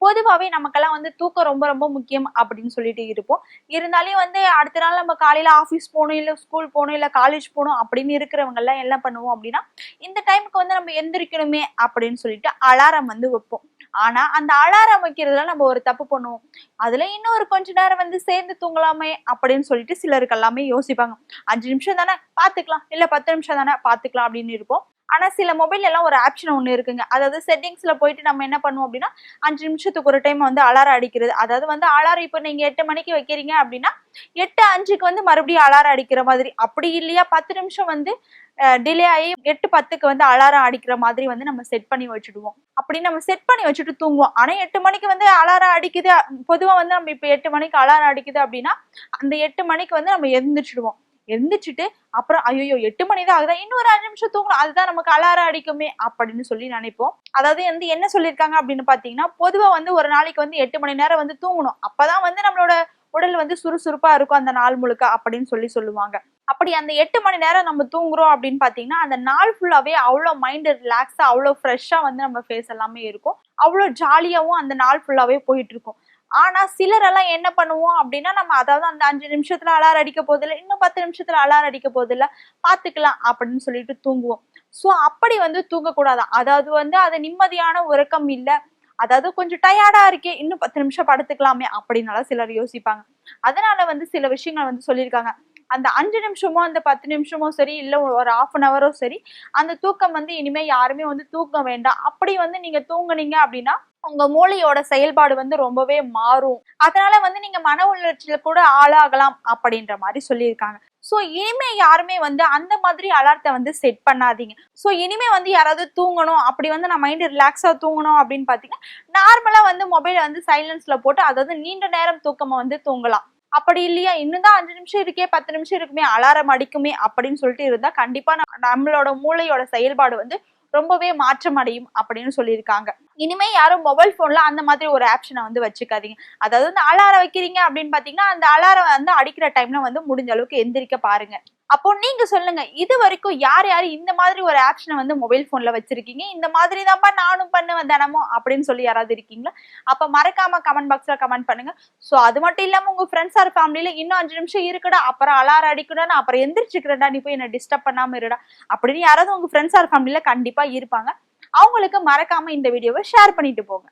பொதுவாவே நமக்கெல்லாம் வந்து தூக்கம் ரொம்ப ரொம்ப முக்கியம் அப்படின்னு சொல்லிட்டு இருப்போம். இருந்தாலும் வந்து அடுத்த நாள் நம்ம காலையில ஆபீஸ் போகணும், இல்ல ஸ்கூல் போகணும், இல்ல காலேஜ் போகணும் அப்படின்னு இருக்கிறவங்க எல்லாம் என்ன பண்ணுவோம் அப்படின்னா, இந்த டைமுக்கு வந்து நம்ம எந்திரிக்கணுமே அப்படின்னு சொல்லிட்டு அலாரம் வந்து வைப்போம். ஆனா அந்த அலாரம் வைக்கிறதுல நம்ம ஒரு தப்பு பண்ணுவோம். அதுல இன்னும் ஒரு கொஞ்ச நேரம் வந்து சேர்ந்து தூங்கலாமே அப்படின்னு சொல்லிட்டு சிலருக்கு எல்லாமே யோசிப்பாங்க. 5 நிமிஷம் தானே பாத்துக்கலாம், இல்ல 10 நிமிஷம் தானே பாத்துக்கலாம் அப்படின்னு இருப்போம். ஆனா சில மொபைல் எல்லாம் ஒரு ஆப்ஷன் ஒண்ணு இருக்குங்க. அதாவது செட்டிங்ஸ்ல போயிட்டு நம்ம என்ன பண்ணுவோம் அப்படின்னா, 5 நிமிஷத்துக்கு ஒரு டைம் வந்து அலாரம் அடிக்கிறது. அதாவது வந்து அலாரம் இப்ப நீங்க 8 மணிக்கு வைக்கிறீங்க அப்படின்னா 8:05க்கு வந்து மறுபடியும் அலாரம் அடிக்கிற மாதிரி, அப்படி இல்லையா 10 நிமிஷம் வந்து டிலே ஆகி 8:10க்கு வந்து அலாரம் அடிக்கிற மாதிரி வந்து நம்ம செட் பண்ணி வச்சுடுவோம். அப்படி நம்ம செட் பண்ணி வச்சுட்டு தூங்குவோம். ஆனா 8 மணிக்கு வந்து அலாரம் அடிக்குது. பொதுவா வந்து நம்ம இப்ப 8 மணிக்கு அலாரம் அடிக்குது அப்படின்னா அந்த 8 மணிக்கு வந்து நம்ம எந்திரிச்சிடுவோம். எந்திரிச்சிட்டு அப்புறம் ஐயோ 8 மணி தான் ஆகுதா, இன்னும் ஒரு 5 நிமிஷம் தூங்கலாம், அதுதான் நமக்கு அலாரம் அடிக்குமே அப்படின்னு சொல்லி நினைப்போம். அதாவது வந்து என்ன சொல்லியிருக்காங்க அப்படின்னு பாத்தீங்கன்னா, பொதுவா வந்து ஒரு நாளைக்கு வந்து 8 மணி நேரம் வந்து தூங்கணும். அப்பதான் வந்து நம்மளோட உடல் வந்து சுறுசுறுப்பா இருக்கும் அந்த நாள் முழுக்க அப்படின்னு சொல்லுவாங்க. அப்படி அந்த 8 மணி நேரம் நம்ம தூங்குறோம் அப்படின்னு பாத்தீங்கன்னா, அந்த நாள் ஃபுல்லாவே அவ்வளவு மைண்ட் ரிலாக்ஸா, அவ்வளவு ஃப்ரெஷ்ஷா வந்து நம்ம ஃபேஸ் எல்லாமே இருக்கும். அவ்வளவு ஜாலியாவும் அந்த நாள் ஃபுல்லாவே போயிட்டு இருக்கும். ஆனா சிலரெல்லாம் என்ன பண்ணுவோம் அப்படின்னா, நம்ம அதாவது அந்த 5 நிமிஷத்துல அலாரம் அடிக்க போதில்லை, இன்னும் 10 நிமிஷத்துல அலாரம் அடிக்க போதில்லை, பாத்துக்கலாம் அப்படின்னு சொல்லிட்டு தூங்குவோம். சோ அப்படி வந்து தூங்கக்கூடாது. அதாவது வந்து அது நிம்மதியான உறக்கம் இல்ல, அதாவது கொஞ்சம் டயர்டா இருக்கே, இன்னும் 10 நிமிஷம் படுத்துக்கலாமே அப்படின்னால சிலர் யோசிப்பாங்க. அதனால வந்து சில விஷயங்கள் வந்து சொல்லியிருக்காங்க. அந்த 5 நிமிஷமோ அந்த 10 நிமிஷமோ சரி, இல்ல ஒரு 1/2 hour சரி, அந்த தூக்கம் வந்து இனிமே யாருமே வந்து தூங்க வேண்டாம். அப்படி வந்து நீங்க தூங்குனீங்க அப்படின்னா உங்க மூளையோட செயல்பாடு வந்து ரொம்பவே மாறும். அதனால வந்து நீங்க மன உளைச்சல கூட ஆளாகலாம் அப்படின்ற மாதிரி சொல்லியிருக்காங்க. சோ இனிமே யாருமே வந்து அந்த மாதிரி அலாரத்தை வந்து செட் பண்ணாதீங்க. சோ இனிமே வந்து யாராவது தூங்கணும் அப்படி வந்து நான் மைண்ட் ரிலாக்ஸா தூங்கணும் அப்படின்னு பாத்தீங்கன்னா, நார்மலா வந்து மொபைல் வந்து சைலன்ஸ்ல போட்டு, அதாவது நீண்ட நேரம் தூக்கமா வந்து தூங்கலாம். அப்படி இல்லையா இன்னும் தான் 5 நிமிஷம் இருக்கே, 10 நிமிஷம் இருக்குமே, அலாரம் அடிக்குமே அப்படின்னு சொல்லிட்டு இருந்தா கண்டிப்பா நம்மளோட மூளையோட செயல்பாடு வந்து ரொம்பவே மாற்றம் அடையும் அப்படின்னு சொல்லியிருக்காங்க. இனிமே யாரும் மொபைல் போன்ல அந்த மாதிரி ஒரு ஆப்ஷனை வந்து வச்சுக்காதீங்க. அதாவது இந்த அலாரம் வைக்கிறீங்க அப்படின்னு பாத்தீங்கன்னா, அந்த அலாரம் வந்து அடிக்கிற டைம்ல வந்து முடிஞ்ச அளவுக்கு எந்திரிக்க பாருங்க. அப்போ நீங்க சொல்லுங்க, இது வரைக்கும் யார் யாரு இந்த மாதிரி ஒரு ஆப்ஷனை வந்து மொபைல் போன்ல வச்சிருக்கீங்க, இந்த மாதிரி தான்ப்பா நானும் பண்ணுவேன் தினமும் அப்படின்னு சொல்லி யாராவது இருக்கீங்களா? அப்ப மறக்காம கமெண்ட் பாக்ஸ்ல கமெண்ட் பண்ணுங்க. சோ அது மட்டும் இல்லாம உங்க ஃப்ரெண்ட்ஸ் ஆர் ஃபேமிலியில இன்னும் 5 நிமிஷம் இருக்குடா, அப்புறம் அலாரம் அடிக்கணும்னா அப்புறம் எந்திரிச்சுக்கிறேன்டா, நீ போய் என்ன டிஸ்டர்ப் பண்ணாம இருடா அப்படின்னு யாராவது உங்க ஃப்ரெண்ட்ஸ் ஆர் ஃபேமிலியில கண்டிப்பா இருப்பாங்க. அவங்களுக்கு மறக்காம இந்த வீடியோவை ஷேர் பண்ணிட்டு போங்க.